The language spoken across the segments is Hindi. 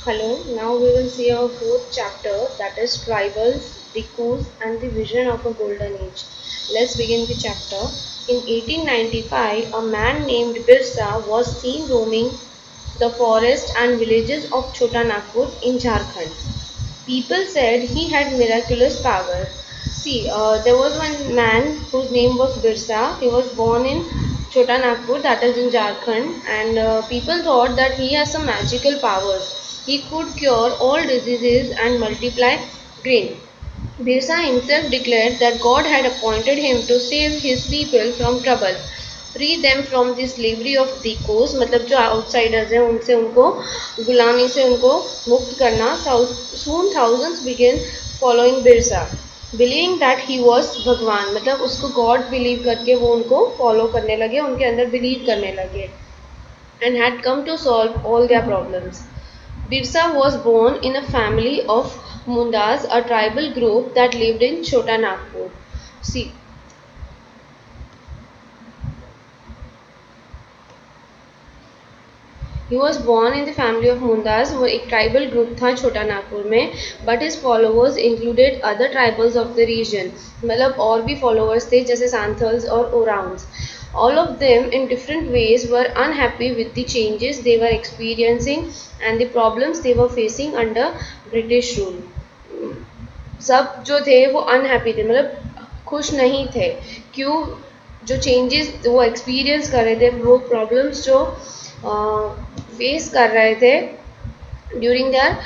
Hello, now we will see our fourth chapter, that is tribals, the coast and the vision of a golden age. Let's begin the chapter. In 1895, a man named Birsa was seen roaming the forest and villages of Chota Nagpur in Jharkhand. People said he had miraculous power. See, there was one man whose name was Birsa. He was born in Chota Nagpur, that is in Jharkhand, and people thought that he has some magical powers. He could cure all diseases and multiply grain. Birsa himself declared that God had appointed him to save his people from trouble, free them from the slavery of the coast, मतलब जो outsiders हैं उनसे उनको गुलामी से उनको मुक्त करना. Soon thousands began following Birsa, believing that he was भगवान, मतलब उसको God believe करके वो उनको follow करने लगे, उनके अंदर believe करने लगे, and had come to solve all their problems. Birsa was born in a family of Mundas, a tribal group that lived in Chota Nagpur. See, he was born in the family of Mundas, वो एक ट्राइबल ग्रुप था छोटा नागपुर में, but his followers included other tribals of the region. मतलब और भी followers थे जैसे सांथल्स और ओराउंस. All of them in different ways were unhappy with the changes they were experiencing and the problems they were facing under British rule. सब जो थे वो अनहैप्पी थे, मतलब खुश नहीं थे. क्यों? जो चेंजेस वो एक्सपीरियंस कर रहे थे, वो प्रॉब्लम्स जो फेस कर रहे थे during their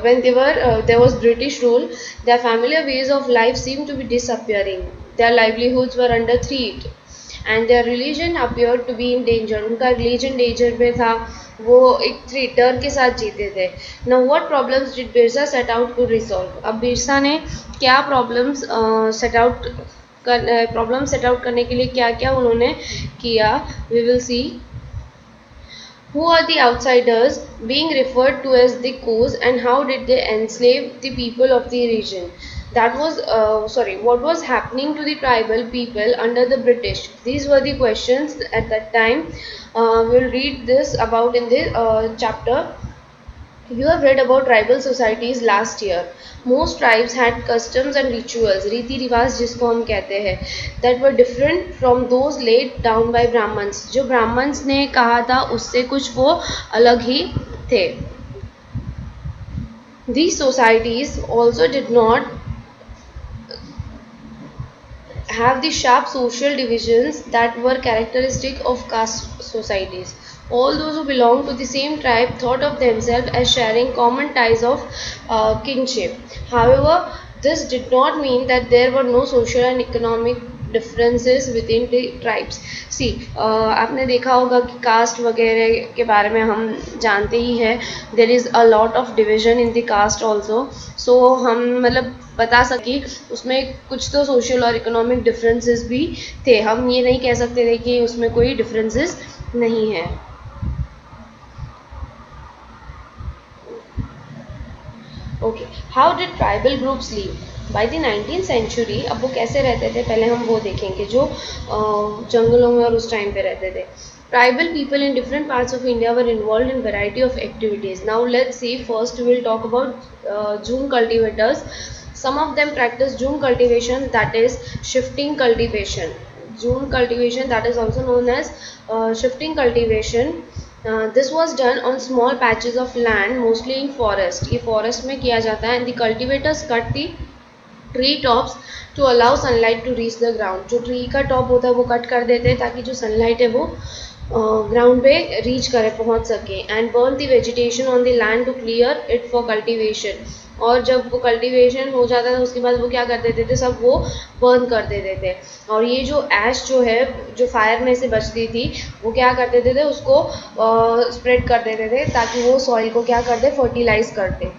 when they were there was British rule, their familiar ways of life seemed to be disappearing. Their livelihoods were under threat and their religion appeared to be in danger. उनका religion danger में था, वो एक थ्रेट डर के साथ जीते थे. Now what problems did Birsa set out to resolve? अब बिरसा ने क्या problems set out problem set out करने के लिए क्या क्या उन्होंने किया, we will see. Who are the outsiders being referred to as the Koos and how did they enslave the people of the region? That was, what was happening to the tribal people under the British? These were the questions at that time. We'll read this about in the chapter. You have read about tribal societies last year. Most tribes had customs and rituals, रीति रिवाज जिसको हम कहते हैं, that were different from those laid down by Brahmins. जो Brahmins ने कहा था उससे कुछ वो अलग ही थे. These societies also did not have the sharp social divisions that were characteristic of caste societies. All those who belonged to the same tribe thought of themselves as sharing common ties of kinship. However, this did not mean that there were no social and economic differences within the tribes. सी आपने देखा होगा कि कास्ट वगैरह के बारे में हम जानते ही हैं. There is a lot of division in the caste also. So हम मतलब बता सके उसमें कुछ तो सोशल और इकोनॉमिक डिफरेंसेस भी थे. हम ये नहीं कह सकते थे कि उसमें कोई डिफरेंसेस नहीं है. Okay, how did tribal groups live by the 19th century. अब वो कैसे रहते थे पहले हम वो देखेंगे, जो जंगलों में और उस टाइम पे रहते थे. Tribal people in different parts of India were involved in variety of activities. Now let's see. First, we will talk about June cultivators. Some of them practice June cultivation, that is shifting cultivation. June cultivation, that is also known as shifting cultivation. This was done on small patches of land, mostly in forest. ये forest में किया जाता है. And the cultivators cut the tree tops to allow sunlight to reach the ground. जो ट्री का टॉप होता है वो कट कर देते हैं ताकि जो सनलाइट है वो ग्राउंड पे रीच करे, पहुंच सके. And burn the vegetation on the land to clear it for cultivation. और जब वो कल्टीवेशन हो जाता था उसके बाद वो क्या कर देते थे, सब वो बर्न कर देते थे. और ये जो ऐश जो है, जो फायर में से बचती थी, वो क्या कर देते थे, उसको स्प्रेड कर देते थे ताकि वो सॉइल को क्या कर दे, फर्टिलाइज कर दे.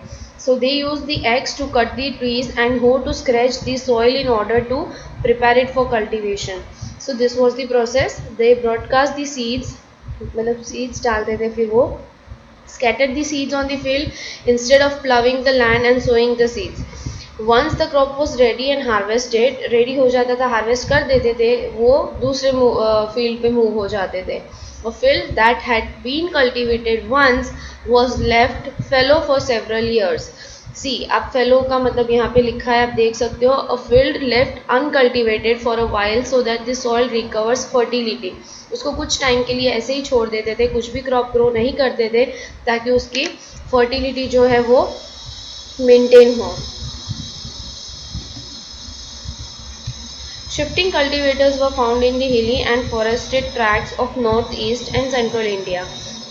So they used the axe to cut the trees and hoe to scratch the soil in order to prepare it for cultivation. So this was the process. They broadcast the seeds, मतलब seeds डालते थे, फिर वो scattered the seeds on the field instead of ploughing the land and sowing the seeds. Once the crop was ready and harvested, ready हो जाता था, हार्वेस्ट कर देते थे, वो दूसरे फील्ड पे मूव हो जाते थे. A field that had been cultivated once was left fallow for several years. सी, अब फेलो का मतलब यहाँ पे लिखा है, आप देख सकते हो, a field left uncultivated for a while so that the soil recovers fertility. उसको कुछ टाइम के लिए ऐसे ही छोड़ देते थे, कुछ भी क्रॉप ग्रो नहीं करते थे, ताकि उसकी फर्टिलिटी जो है वो मेंटेन हो. Shifting cultivators were found in the hilly and forested tracts of northeast and central India.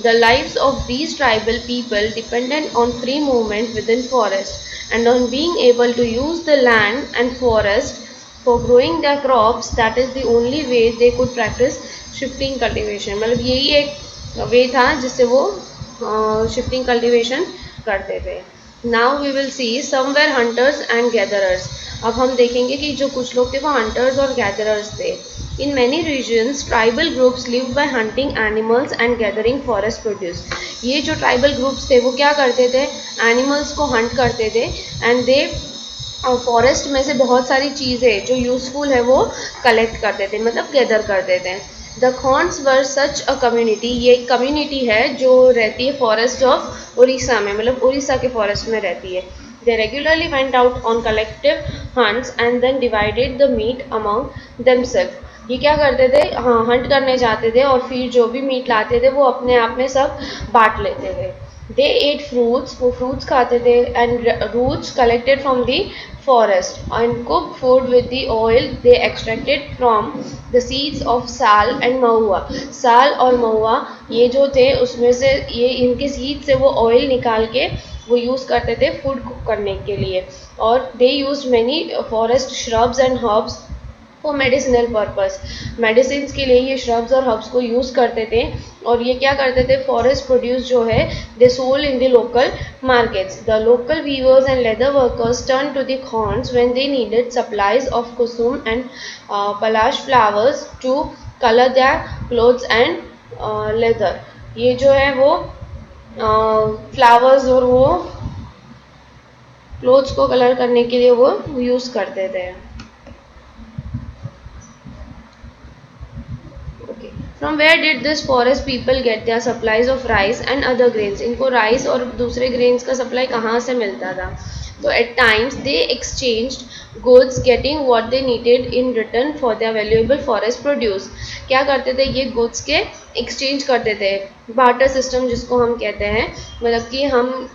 The lives of these tribal people depended on free movement within forest and on being able to use the land and forest for growing their crops. That is the only way they could practice shifting cultivation. मतलब यही एक वे था जिससे वो shifting cultivation करते थे. Now we will see some were hunters and gatherers. अब हम देखेंगे कि जो कुछ लोग थे वो हंटर्स और गैदरर्स थे. इन many regions tribal groups live by hunting animals and gathering forest produce. ये जो ट्राइबल ग्रुप्स थे वो क्या करते थे, एनिमल्स को हंट करते थे एंड दे फॉरेस्ट में से बहुत सारी चीज़ें जो यूज़फुल है वो कलेक्ट करते थे, मतलब गैदर करते थे. The Khonds were such a community. ये एक कम्युनिटी है जो रहती है फॉरेस्ट ऑफ उड़ीसा में, मतलब उड़ीसा के फॉरेस्ट में रहती है. They regularly went out on collective hunts and then divided the meat among themself. ये क्या करते थे, हाँ, हंट करने जाते थे और फिर जो भी मीट लाते थे वो अपने आप में सब बांट लेते थे. दे एट फ्रूट्स, वो फ्रूट्स खाते थे, and roots collected from the forest and cooked food with the oil they extracted from the seeds of sal and mahua. साल और महुआ ये जो थे उसमें से ये इनके सीड से वो ऑयल निकाल के वो यूज़ करते थे फूड कुक करने के लिए. और they use many forest shrubs and herbs for medicinal purpose. Medicine के लिए ये श्रब्स और हर्ब्स को यूज़ करते थे. और ये क्या करते थे, फॉरेस्ट प्रोड्यूस जो है they sold in the local markets. The local weavers and leather workers turn to the Khonds when they needed supplies of kusum and palash flowers to colour their clothes and leather. ये जो है वो फ्लावर्स और वो क्लोथ्स को कलर करने के लिए वो यूज़ करते थे. From where did this forest people get their supplies of rice and other grains? इनको राइस और दूसरे ग्रेन्स का सप्लाई कहाँ से मिलता था? तो at times they exchanged goods, getting what they needed in return for their valuable forest produce. क्या करते थे ये goods के एक्सचेंज करते थे, बार्टर सिस्टम जिसको हम कहते हैं. मतलब कि हम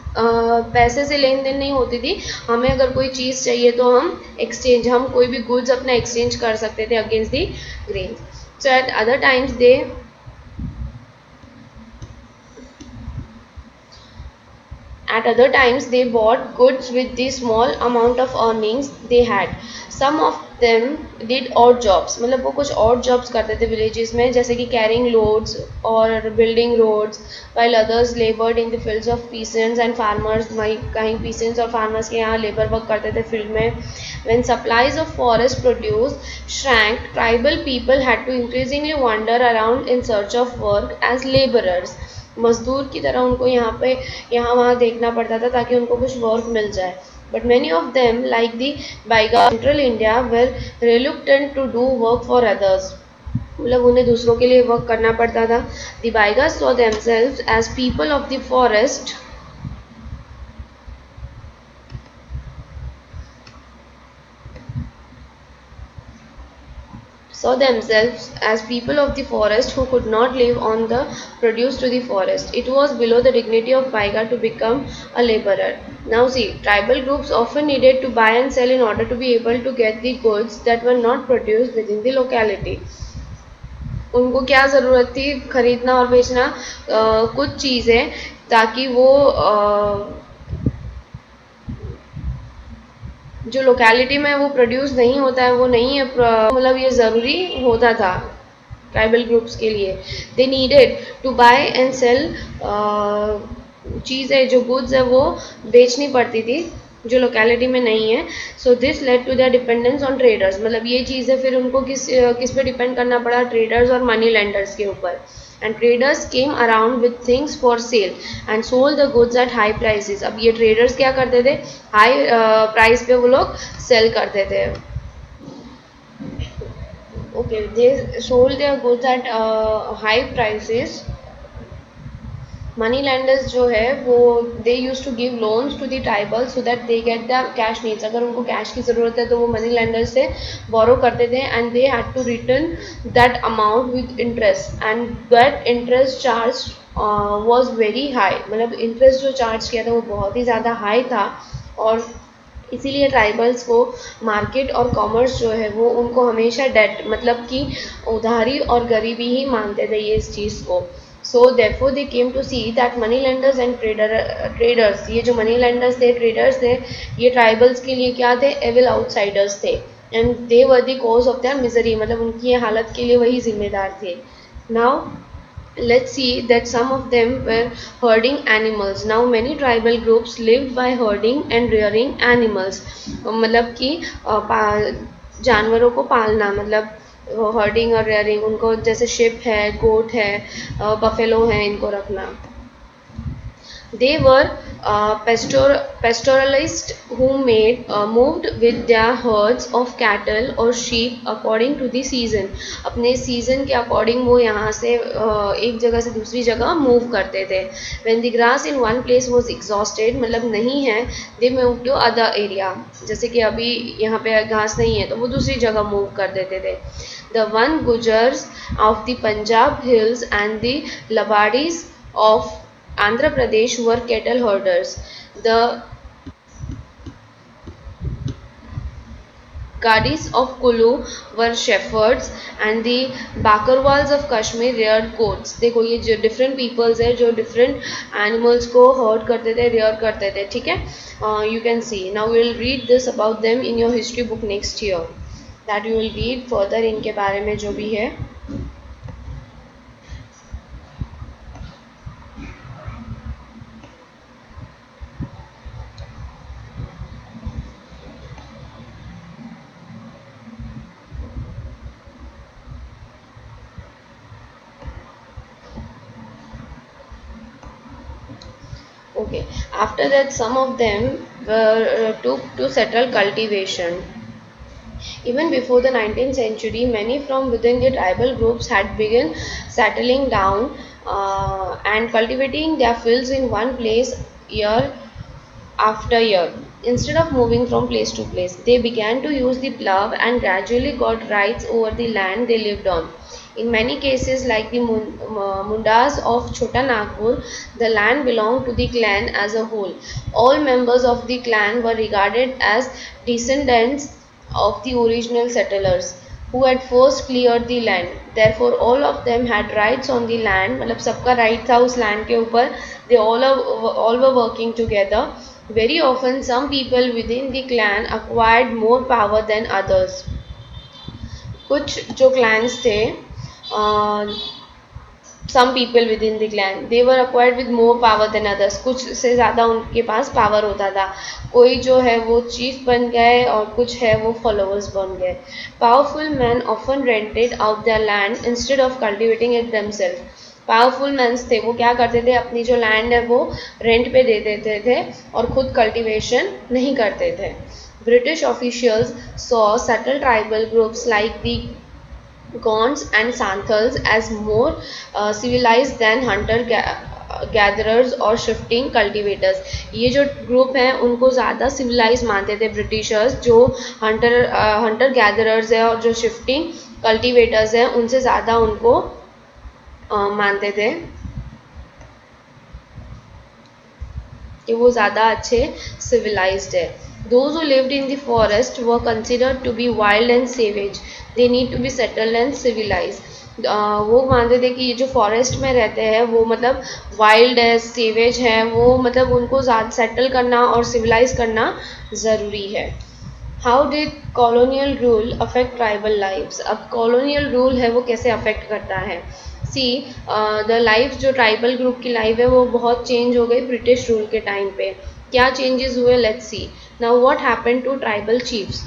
पैसे से लेन देन नहीं होती थी, हमें अगर कोई चीज़ चाहिए तो हम कोई भी गुड्स अपना एक्सचेंज कर सकते थे against the grains. So at other times they bought goods with the small amount of earnings they had. Some of them did odd jobs. मतलब वो कुछ odd jobs करते थे villages में, जैसे कि carrying loads और building roads, while others labored in the fields of peasants and farmers. कहीं peasants और farmers के यहाँ labor work करते थे field में. When supplies of forest produce shrank, tribal people had to increasingly wander around in search of work as laborers. मजदूर की तरह उनको यहाँ वहाँ देखना पड़ता था ताकि उनको कुछ वर्क मिल जाए. But many of them like the Baiga central India were reluctant to do work for others. मतलब उन्हें दूसरों के लिए वर्क करना पड़ता था. The Baigas saw themselves as people of the forest saw themselves as people of the forest who could not live on the produce to the forest. It was below the dignity of Baiga to become a laborer. Now see, tribal groups often needed to buy and sell in order to be able to get the goods that were not produced within the locality. उनको क्या ज़रूरत थी, खरीदना और बेचना कुछ चीज़ें, ताकि वो जो लोकेलिटी में वो प्रोड्यूस नहीं होता है वो नहीं है, मतलब ये ज़रूरी होता था ट्राइबल ग्रुप्स के लिए. They needed to buy and sell. चीज़ें जो गुड्स है वो बेचनी पड़ती थी जो लोकेलिटी में नहीं है. So this led to the dependence on traders. मतलब ये चीज़ है, फिर उनको किस पे डिपेंड करना पड़ा, ट्रेडर्स और मनी लेंडर्स के ऊपर. And traders came around with things for sale and sold the goods at high prices. अब ये ट्रेडर्स क्या करते थे, हाई प्राइस पे वो लोग सेल करते थे. Okay, they sold their goods at high prices. Money lenders जो है वो they use to give loans to the tribal so that they get the cash needs. अगर उनको कैश की ज़रूरत है तो वो मनी लैंडर्स से बोरो करते थे and they had to return that amount with interest and that interest charge was very high. मतलब इंटरेस्ट जो चार्ज किया था वो बहुत ही ज़्यादा हाई था. और इसीलिए ट्राइबल्स को मार्केट और कॉमर्स जो है वो उनको हमेशा डेट मतलब कि उधारी और गरीबी ही मानते थे ये इस चीज़ को. So therefore they came to see that money lenders and traders, ये जो मनी लेंडर्स थे, ट्रेडर्स थे, ये ट्राइबल्स के लिए क्या थे, एविल आउटसाइडर्स थे. And they were the cause of their misery. मतलब उनकी ये हालत के लिए वही जिम्मेदार थे. Now let's see that some of them were herding animals. Now many tribal groups lived by herding and rearing animals. मतलब कि जानवरों को पालना, मतलब हर्डिंग और रेयरिंग, उनको जैसे शिप है, गोट है, बफेलो है, इनको रखना. They were pastoralists who moved with their herds of cattle or sheep according to the season. अपने सीजन के अकॉर्डिंग वो यहाँ से एक जगह से दूसरी जगह मूव करते थे. When the grass in one place was exhausted, मतलब नहीं है, they moved to other area. जैसे कि अभी यहाँ पे घास नहीं है तो वो दूसरी जगह मूव कर देते थे. The one Gujars of the Punjab hills and the Labadis of Andhra Pradesh were cattle herders. The Gadis of Kulu were shepherds and the Bakarwals of Kashmir reared goats. देखो ये जो different peoples है जो different animals को herd करते थे, rear करते थे, ठीक है. You can see. Now we will read this about them in your history book next year. That you will read further इनके बारे में जो भी है. Okay. After that, some of them were took to settle cultivation. Even before the 19th century, many from within the tribal groups had begun settling down and cultivating their fields in one place year after year. Instead of moving from place to place, they began to use the plough and gradually got rights over the land they lived on. In many cases, like the Mundas of Chota Nagpur, the land belonged to the clan as a whole. All members of the clan were regarded as descendants of the original settlers who had first cleared the land. Therefore, all of them had rights on the land. मतलब सबका right था उस land के ऊपर. They all were working together. Very often, some people within the clan acquired more power than others. कुछ जो clans थे, some people within the clan they were acquired with more power than others. कुछ से ज़्यादा उनके पास पावर होता था. कोई जो है वो चीफ बन गए और कुछ है वो फॉलोअर्स बन गए. Powerful men often rented out their land instead of cultivating it themselves. Powerful mans थे वो क्या करते थे, अपनी जो लैंड है वो रेंट पे दे देते थे और खुद कल्टीवेशन नहीं करते थे. British officials saw subtle tribal groups like the Gonds and Santhals as more civilized than hunter gatherers और शिफ्टिंग कल्टिवेटर्स. ये जो ग्रुप हैं उनको ज़्यादा सिविलाइज मानते थे ब्रिटिशर्स. जो हंटर गैदरर्स है और जो शिफ्टिंग कल्टिवेटर्स हैं उनसे ज़्यादा उनको मानते थे कि वो ज़्यादा अच्छे सिविलाइज्ड है. Those who lived in the forest were considered to be wild and savage. They need to be settled and civilized. वो मानते थे कि ये जो फॉरेस्ट में रहते हैं वो मतलब वाइल्ड है, सेवेज है, वो मतलब उनको ज़्यादा सेटल करना और सिविलाइज करना ज़रूरी है. How did colonial rule affect tribal lifes. अब कॉलोनियल रूल है वो कैसे अफेक्ट करता है. सी द लाइफ जो ट्राइबल ग्रुप की लाइफ है वो बहुत चेंज हो गई ब्रिटिश रूल के टाइम पे. क्या चेंजेस हुए, let's see. Now what happened to tribal chiefs.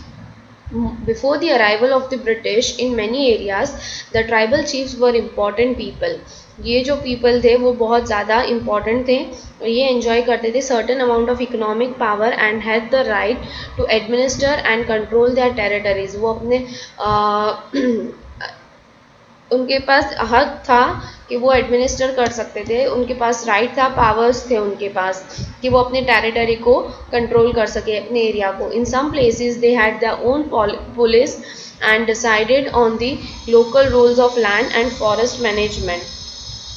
Before the arrival of the British in many areas, the tribal chiefs were important people. ये जो people थे वो बहुत ज़्यादा important थे और ये enjoy करते थे certain amount of economic power and had the right to administer and control their territories. वो अपने उनके पास हक था कि वो एडमिनिस्टर कर सकते थे, उनके पास राइट था, पावर्स थे उनके पास कि वो अपने टेरिटरी को कंट्रोल कर सके, अपने एरिया को. In some places they had their own police and decided on the local rules of land and forest management.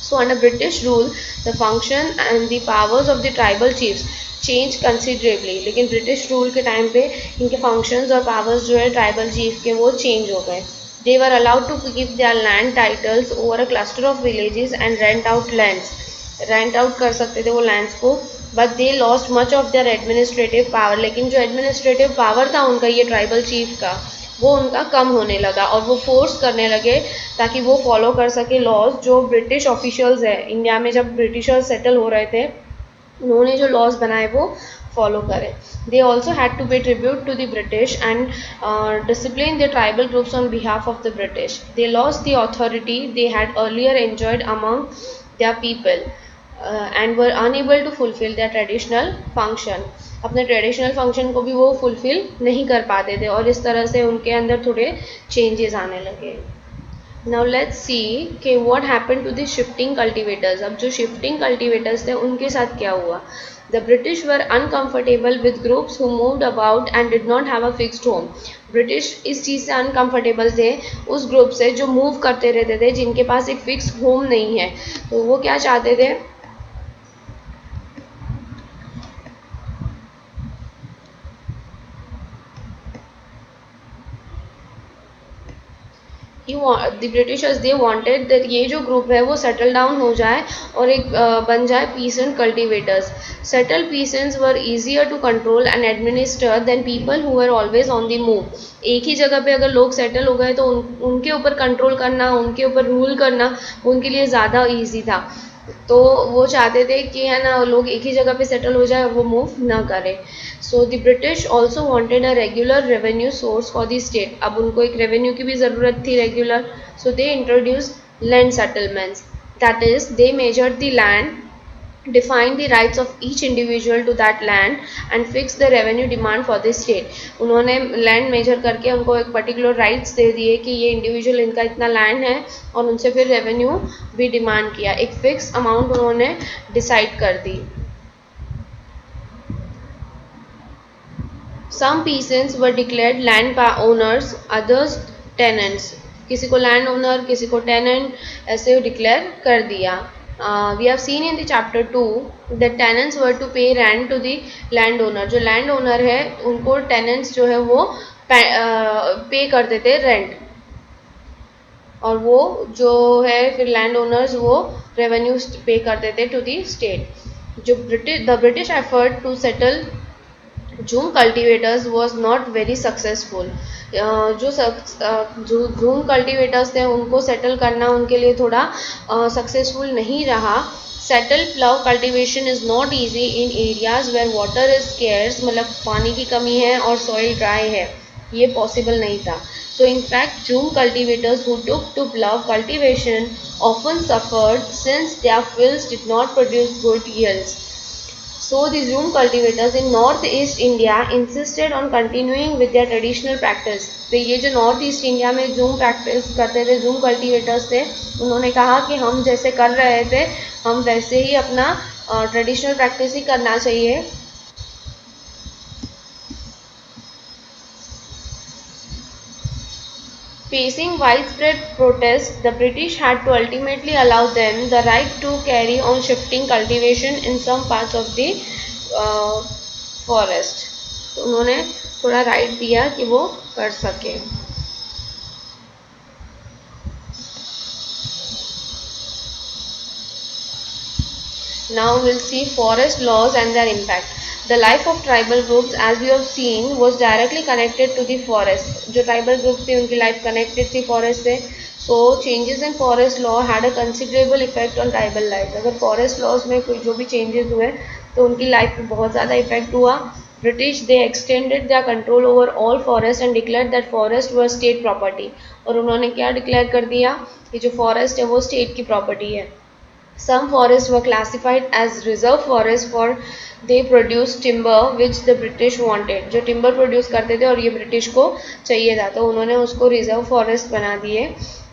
So under British rule, the function and the powers of the tribal chiefs change considerably. लेकिन ब्रिटिश रूल के टाइम पे इनके फंक्शंस और पावर्स जो है ट्राइबल चीफ के वो चेंज हो गए. They were allowed to give their land titles over a cluster of villages and rent out lands. Rent out कर सकते थे वो लैंड्स को, but they lost much of their administrative power. लेकिन जो एडमिनिस्ट्रेटिव पावर था उनका, ये ट्राइबल चीफ का, वो उनका कम होने लगा और वो फोर्स करने लगे ताकि वो फॉलो कर सके लॉज जो ब्रिटिश ऑफिशियल्स है इंडिया में. जब ब्रिटिशर्स सेटल हो रहे थे, उन्होंने जो लॉज बनाए वो फॉलो करें. They also had to pay tribute to the British and discipline the tribal groups on behalf of the British. They lost the authority they had earlier enjoyed among their people and were unable to fulfil their traditional function. अपने ट्रेडिशनल फंक्शन को भी वो फुलफिल नहीं कर पाते थे और इस तरह से उनके अंदर थोड़े चेंजेस आने लगे. नाउ लेट्स सी कि what happened to the shifting cultivators. अब जो शिफ्टिंग कल्टिवेटर्स थे उनके साथ क्या हुआ. The British were uncomfortable with groups who moved about and did not have a fixed home. British इस चीज़ से अनकम्फर्टेबल थे उस ग्रुप से जो मूव करते रहते थे, जिनके पास एक फिक्स होम नहीं है. तो वो क्या चाहते थे, the Britishers they wanted that ये जो ग्रुप है वो सेटल डाउन हो जाए और एक बन जाए peasant cultivators. Settle peasants were easier to control and administer than people who were always on the move. एक ही जगह पे अगर लोग सेटल हो गए तो उनके ऊपर कंट्रोल करना, उनके ऊपर रूल करना उनके लिए ज़्यादा ईजी था. तो वो चाहते थे कि है ना लोग एक ही जगह पे सेटल हो जाए और वो मूव ना करें. So the British also wanted a regular revenue source for the state. अब उनको एक रेवेन्यू की भी ज़रूरत थी regular. So they introduce land settlements. That is they measured the land, define the rights of each individual to that land and fix the revenue demand for the state. उन्होंने लैंड मेजर करके उनको एक पर्टिकुलर राइट्स दे दिए कि ये इंडिविजुअल इनका इतना लैंड है और उनसे फिर रेवेन्यू भी डिमांड किया. एक फिक्स अमाउंट उन्होंने डिसाइड कर दी. Some peasants were declared land owners, others tenants. किसी को लैंड ओनर, किसी को टेनेंट, ऐसे डिक्लेयर कर दिया. We have seen in the chapter 2 that tenants were to pay rent to the landowner. जो लैंड ओनर है उनको टेनेंट्स जो है वो पे करते थे रेंट, और वो जो है फिर लैंड ओनर्स वो रेवेन्यू पे करते थे टू दी स्टेट. जो the British effort to settle jhum cultivators was not very successful. जो जूम कल्टिवेटर्स थे उनको सेटल करना उनके लिए थोड़ा सक्सेसफुल नहीं रहा. Settle plough cultivation is not easy in areas where water is scarce. मतलब पानी की कमी है और सॉइल ड्राई है, ये पॉसिबल नहीं था. So in fact, June cultivators who took to plough cultivation often suffered since their fields did not produce good yields. So the Zoom cultivators in northeast India insisted on continuing with their traditional practice. तो ये जो नॉर्थ ईस्ट इंडिया में जूम प्रैक्टिस करते थे, जूम कल्टिवेटर्स थे, उन्होंने कहा कि हम जैसे कर रहे थे हम वैसे ही अपना ट्रेडिशनल प्रैक्टिस ही करना चाहिए. Facing widespread protest, the British had to ultimately allow them the right to carry on shifting cultivation in some parts of the forest. तो उन्होंने थोड़ा राइट दिया कि वो कर सके. Now we'll see forest laws and their impact. The life of tribal groups, as we have seen, was directly connected to the forest. जो tribal groups थे उनकी life connected थी forest से. So changes in forest law had a considerable effect on tribal life. अगर forest laws में कोई जो भी changes हुए तो उनकी लाइफ पे बहुत ज़्यादा इफेक्ट हुआ। British they extended their control over all forest and declare that forest were state property, और उन्होंने क्या डिक्लेयर कर दिया कि जो फॉरेस्ट है वो स्टेट की प्रॉपर्टी है। Some forests were classified as reserve forests for they produced timber which the British wanted. जो timber produce करते थे और ये ब्रिटिश को चाहिए था, तो उन्होंने उसको reserve forest बना दिए।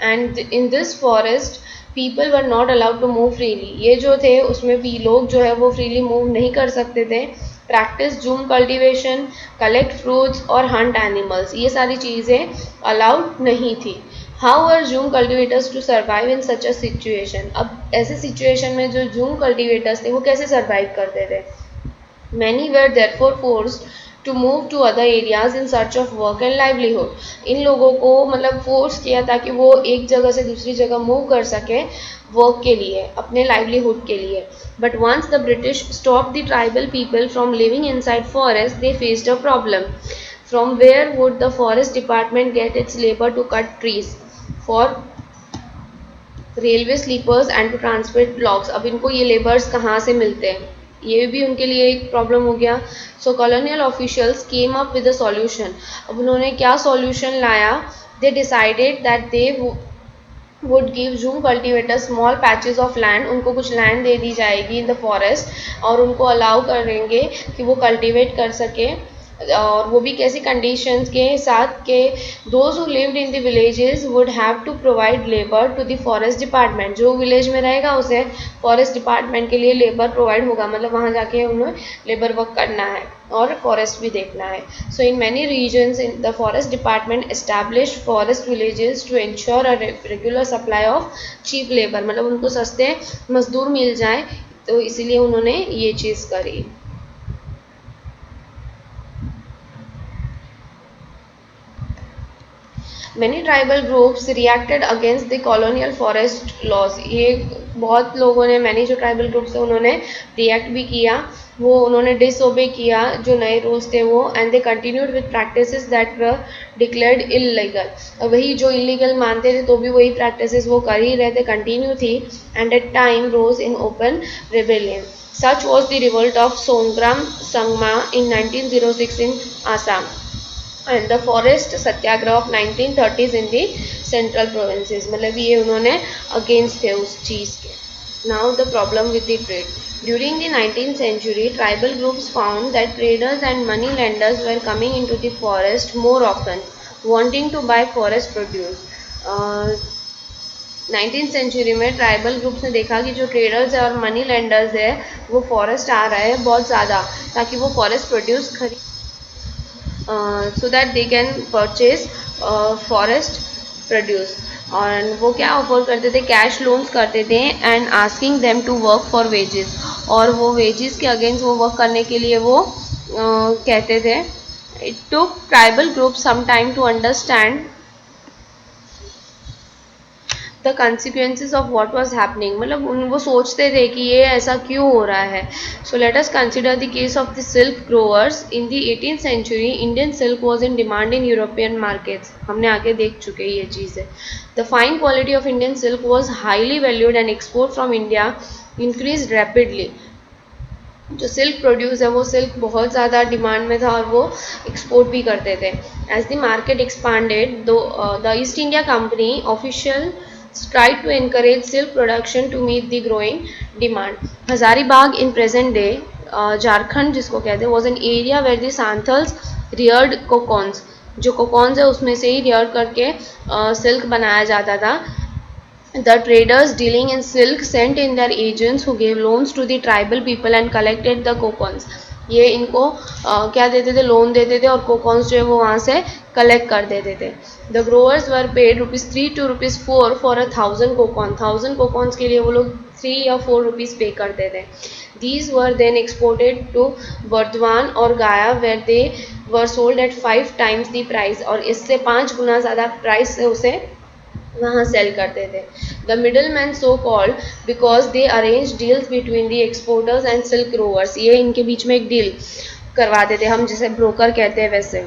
And in this forest people were not allowed to move freely. ये जो थे उसमें भी लोग जो है वो freely move नहीं कर सकते थे। Practice jhum cultivation, collect fruits और हंट एनिमल्स, ये सारी चीज़ें अलाउड नहीं थी। How are jhum cultivators to survive in such a situation, अब ऐसे सिचुएशन में जो जूम कल्टिवेटर्स थे वो कैसे सर्वाइव करते थे। Many were therefore forced to move to other areas in search of work and livelihood. इन लोगों को मतलब फोर्स किया ताकि वो एक जगह से दूसरी जगह मूव कर सके वर्क के लिए, अपने लाइवलीहुड के लिए। But once the British stopped the tribal people from living inside forests, they faced a problem. From where would the forest department get its labor to cut trees for railway sleepers and to transport blocks. अब इनको ये लेबर्स कहाँ से मिलते हैं, ये भी उनके लिए एक प्रॉब्लम हो गया। So colonial officials came up with a solution, अब उन्होंने क्या सॉल्यूशन लाया, they decided that they would give jhum cultivator small patches of land, उनको कुछ लैंड दे दी जाएगी इन द फॉरेस्ट और उनको अलाउ करेंगे कि वो कल्टिवेट कर सके, और वो भी कैसी कंडीशंस के साथ के those who lived in the villages would have to provide labour to the forest department, जो विलेज में रहेगा उसे फॉरेस्ट डिपार्टमेंट के लिए लेबर प्रोवाइड होगा, मतलब वहाँ जाके उन्हें लेबर वर्क करना है और फॉरेस्ट भी देखना है। So in many regions in the forest department establish forest villages to ensure a regular supply of cheap labour, मतलब उनको सस्ते मजदूर मिल जाए, तो इसीलिए उन्होंने ये चीज़ करी। Many tribal groups reacted against the colonial forest laws, ये बहुत लोगों ने, मैनी जो ट्राइबल ग्रुप्स है उन्होंने रिएक्ट भी किया, वो उन्होंने डिसओबे किया जो नए रूल्स थे वो, and they continued with practices that were declared illegal, और वही जो इलीगल मानते थे तो भी वही प्रैक्टिसेस वो कर ही रहे थे, कंटिन्यू थी। And at time rose in open rebellion, such was the revolt of Songram Sangma in 1906 in Assam and the forest satyagraha of 1930s in the Central Provinces, मतलब ये उन्होंने अगेंस्ट थे उस चीज़ के। Now the problem with the trade, during the 19th century tribal groups found that traders and money lenders were coming into the forest more often wanting to buy forest produce. 19th century में ट्राइबल ग्रुप्स ने देखा कि जो ट्रेडर्स है और मनी लेंडर्स है वो फॉरेस्ट आ रहे हैं बहुत ज़्यादा, ताकि वो फॉरेस्ट प्रोड्यूस खरीद so that they can purchase forest produce, और वो क्या ऑफर करते थे, कैश लोन्स करते थे and asking them to work for wages, और वो वेजेस के अगेंस्ट वो वर्क करने के लिए वो कहते थे। It took tribal group some time to understand the consequences of what was happening, मतलब वो सोचते थे कि ये ऐसा क्यों हो रहा है। So let us consider the case of the silk growers in the 18th century। Indian silk was in demand in European markets, हमने आगे देख चुके ये चीज़ें। The fine quality of Indian silk was highly valued and export from India increase rapidly, जो सिल्क प्रोड्यूस है वो सिल्क बहुत ज़्यादा डिमांड में था और वो एक्सपोर्ट भी करते थे। As the market expanded the East India Company official tried to encourage silk production to meet the growing demand. Hazaribagh in present day Jharkhand जिसको कहते हैं was an area where the Santals reared cocoons, जो cocoons है उसमें से ही rear करके silk बनाया जाता था। The traders dealing in silk sent in their agents who gave loans to the tribal people and collected the cocoons. ये इनको क्या देते थे, लोन देते थे और कोकॉन्स जो है वो वहाँ से कलेक्ट कर देते थे। The growers were paid ₹3 to ₹4 for 1000 कोकॉन, 1000 कोकॉन्स के लिए वो लोग 3 या 4 रुपीज़ पे करते थे। These were then exported to Burdwan और Gaya where they were sold at 5 times the price, और इससे 5 गुना ज़्यादा प्राइस से उसे वहाँ सेल करते थे। The middle man so called because they arrange deals between the exporters and silk growers, ये इनके बीच में एक डील करवाते थे, हम जैसे ब्रोकर कहते हैं वैसे।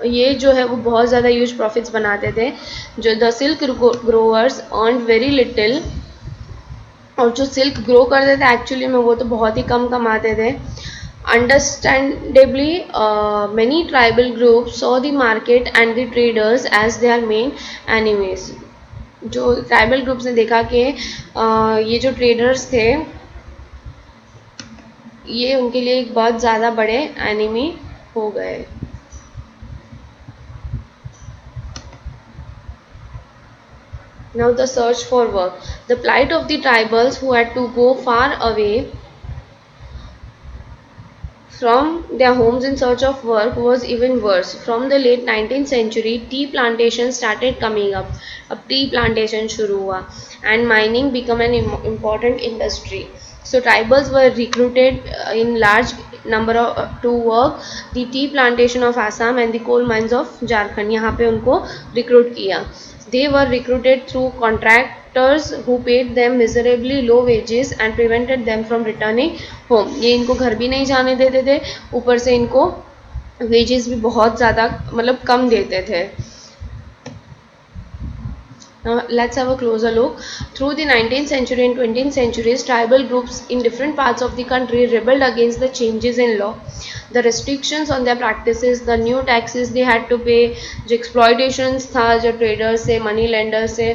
ये जो है वो बहुत ज़्यादा ह्यूज प्रॉफिट्स बनाते थे। जो the silk growers earn very little और जो सिल्क ग्रो करते थे एक्चुअली में वो तो बहुत ही कम कमाते थे. Understandably, many tribal groups saw the market and the traders as their main enemies. जो ट्राइबल ग्रुप्स ने देखा कि ये जो ट्रेडर्स थे ये उनके लिए एक बहुत ज़्यादा बड़े एनिमी हो गए. Now the search for work. The plight of the tribals who had to go far away from their homes in search of work was even worse. From the late 19th century, tea plantations started coming up. अब tea plantation शुरू हुआ and mining became an important industry. So tribals were recruited in large number to work the tea plantation of Assam and the coal mines of Jharkhand. यहाँ पे उनको recruit किया. They were recruited through contractors who paid them miserably low wages and prevented them from returning home. ये इनको घर भी नहीं जाने देते थे, ऊपर से इनको wages भी बहुत ज़्यादा मतलब कम देते थे. Now let's have a closer look. Through the 19th century and 20th centuries, tribal groups in different parts of the country rebelled against the changes in law, the restrictions on their practices, the new taxes they had to pay, जो exploitations था जो traders से, money lenders से,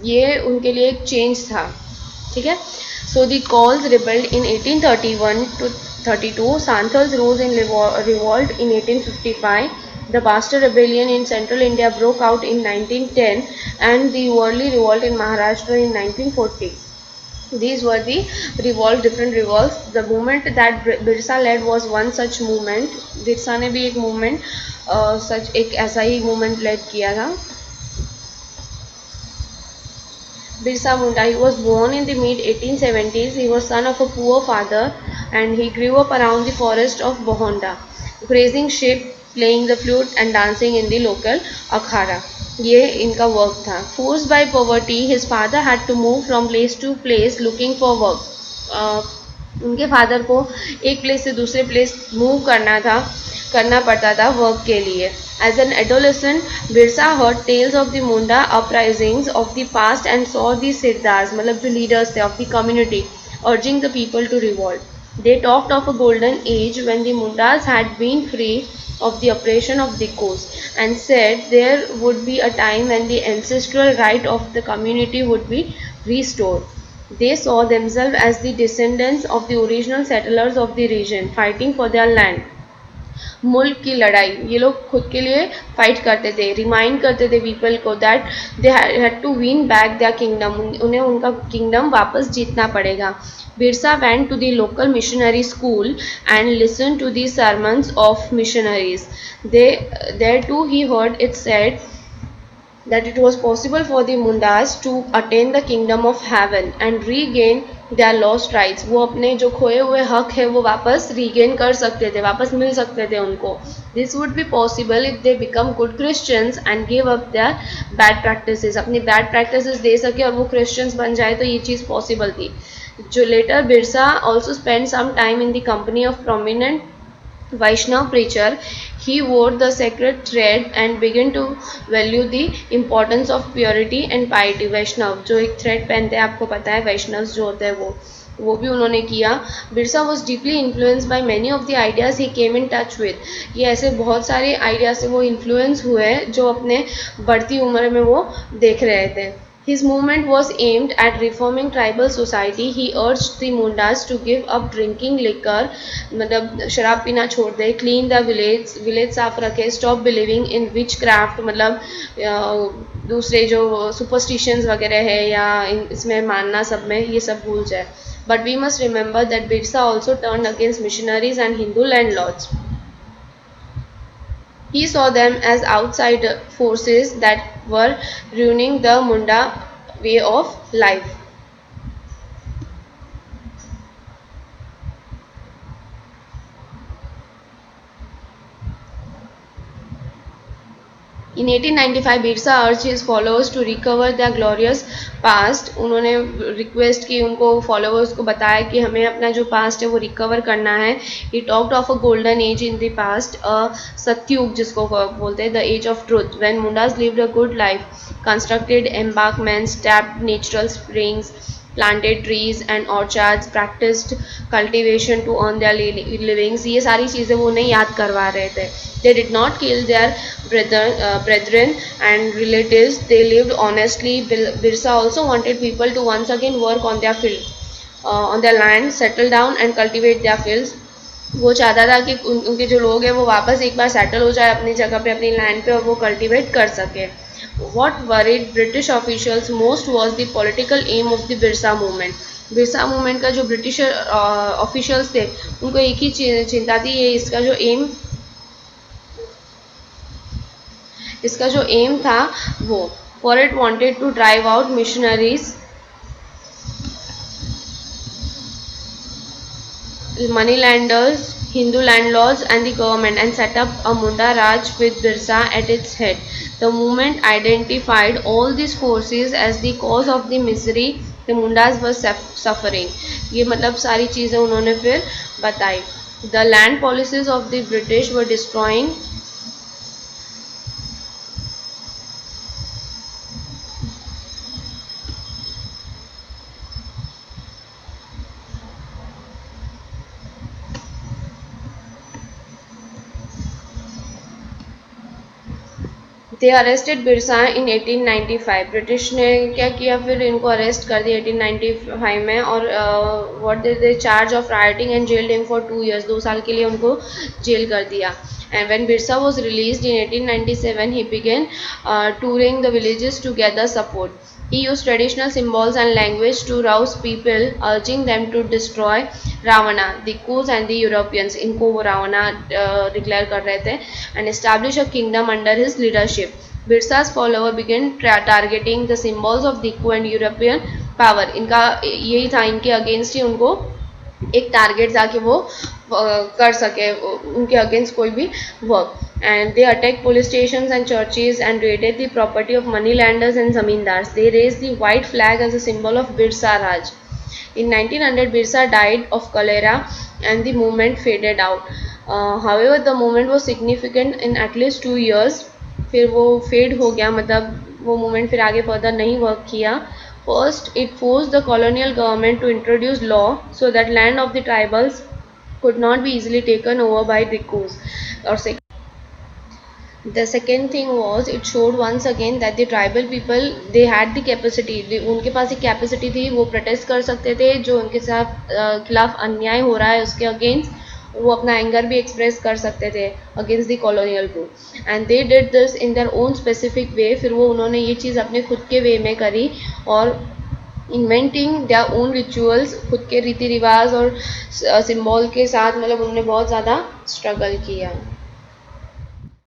ये उनके लिए एक change था. ठीक है. So the Kauls rebelled in 1831 to 32. Santals rose in revolt in 1855. The Basta rebellion in central India broke out in 1910 and the Worli revolt in Maharashtra in 1940. These were the different revolts. The movement that Birsa led was one such movement. Birsa ने भी एक movement सच एक ऐसा ही movement led किया था. Birsa Munda. He was born in the mid 1870s. He was son of a poor father and he grew up around the forest of Bohonda, grazing sheep, playing the flute and dancing in the local akhara. ये इनका वर्क था. Forced by poverty, his father had to move from place to place looking for work. उनके फादर को एक प्लेस से दूसरे प्लेस मूव करना पड़ता था वर्क के लिए. As an adolescent, Birsa heard tales of the Munda uprisings of the past and saw the Sirdars, मतलब जो leaders थे of the community, urging the people to revolt. They talked of a golden age when the Mundas had been free of the oppression of the coast and said there would be a time when the ancestral right of the community would be restored. They saw themselves as the descendants of the original settlers of the region, fighting for their land. मुल्क की लड़ाई, ये लोग खुद के लिए फाइट करते थे, रिमाइंड करते थे पीपल को that they had to win back their kingdom, उन्हें उनका किंगडम वापस जीतना पड़ेगा. Birsa went to the local missionary school and listened to the sermons of missionaries. There too he heard it said that it was possible for the Mundas to attain the kingdom of heaven and regain their lost rights. वो अपने जो खोए हुए हक है वो वापस रीगेन कर सकते थे, वापस मिल सकते थे उनको. This would be possible if they become good Christians and give up their bad practices. अपनी bad practices दे सके और वो Christians बन जाए तो ये चीज़ possible थी. जो later Birsa also spent some time in the company of prominent Vaishnav preacher. He wore the sacred thread and began to value the importance of purity and piety. वैष्णव जो एक थ्रेड पहनते हैं, आपको पता है वैष्णव जो होते हैं वो भी उन्होंने किया. Birsa was deeply influenced by many of the ideas he came in touch with. ये ऐसे बहुत सारे आइडियाज से वो इन्फ्लुएंस हुए जो अपने बढ़ती उम्र में वो देख रहे थे. His movement was aimed at reforming tribal society. He urged the Mundas to give up drinking liquor, मतलब शराब पीना छोड़ दे, clean the village साफ रखे, stop believing in witchcraft, मतलब दूसरे जो superstitions वगैरह है या इसमें मानना सब में ये सब भूल जाए. But we must remember that Birsa also turned against missionaries and Hindu landlords. He saw them as outside forces that were ruining the Munda way of life. In 1895, Birsa urged his followers to recover their glorious past. उन्होंने रिक्वेस्ट की उनको फॉलोअर्स को बताया कि हमें अपना जो पास्ट है वो रिकवर करना है. He talked of a golden age in the past, सत्युग जिसको बोलते हैं, the age of truth, when Mundas lived a good life, constructed embankments, tapped natural springs, planted trees and orchards, practiced cultivation to earn their livings. ये सारी चीज़ें वो उन्हें याद करवा रहे थे. They did not kill their brethren and relatives. They lived honestly. Birsa also wanted people to once again work on their field, on their land, settle down and cultivate their fields. वो चाहता था कि उनके जो लोग हैं वो वापस एक बार सेटल हो जाए अपनी जगह पे, अपनी लैंड पे, और वो कल्टीवेट कर सके. What worried British officials most was the political aim of the Birsa movement. Birsa movement का जो ब्रिटिश ऑफिशियल्स थे उनको एक ही चिंता थी, ये इसका जो एम था वो, for it wanted to drive out missionaries, moneylenders, Hindu landlords and the government, and set up a Munda Raj with Birsa at its head. The movement identified all these forces as the cause of the misery the Mundas were suffering. ये मतलब सारी चीज़ें उन्होंने फिर बताई. The land policies of the British were destroying they arrested Birsa in 1895. British ने क्या किया, फिर इनको अरेस्ट कर दिया 1895 में, और what did they charge of writing and gelled him for 2 years. 2 साल के लिए उनको जेल कर दिया. And when Birsa was released in 1897, he began touring the villages to gather support. He used traditional symbols and language to rouse people, urging them to destroy Ravana, the Kus and the Europeans. इनको वो रावणा डिक्लेयर कर रहे थे. And establish a kingdom under his leadership. Birsa's follower began targeting the symbols of Diku and European power. इनका यही था, इनके अगेंस्ट ही उनको एक टारगेट था कि वो कर सके उनके अगेंस्ट कोई भी work. And they attack police stations and churches and raided the property of money lenders and zamindars. They raise the white flag as a symbol of Birsa Raj. In 1900, Birsa died of cholera and the movement faded out. However, the movement was significant in at least 2 years. फिर वो फेड हो गया, मतलब वो मूवमेंट फिर आगे फर्दर नहीं वर्क किया. First, it forced the colonial government to introduce law so that land of the tribals could not be easily taken over by Rikus. Or the second thing was it showed once again that the tribal people, they had the capacity. उनके पास एक कैपेसिटी थी, वो प्रोटेस्ट कर सकते थे जो उनके साथ खिलाफ अन्याय हो रहा है उसके अगेंस्ट. वो अपना एंगर भी एक्सप्रेस कर सकते थे against the colonial rule. And they did this in their own specific way. फिर वो उन्होंने ये चीज़ अपने खुद के वे में करी, और इन्वेंटिंग देयर ओन रिचुअल्स, खुद के रीति रिवाज और सिम्बॉल के साथ, मतलब उन्होंने बहुत ज़्यादा स्ट्रगल किया.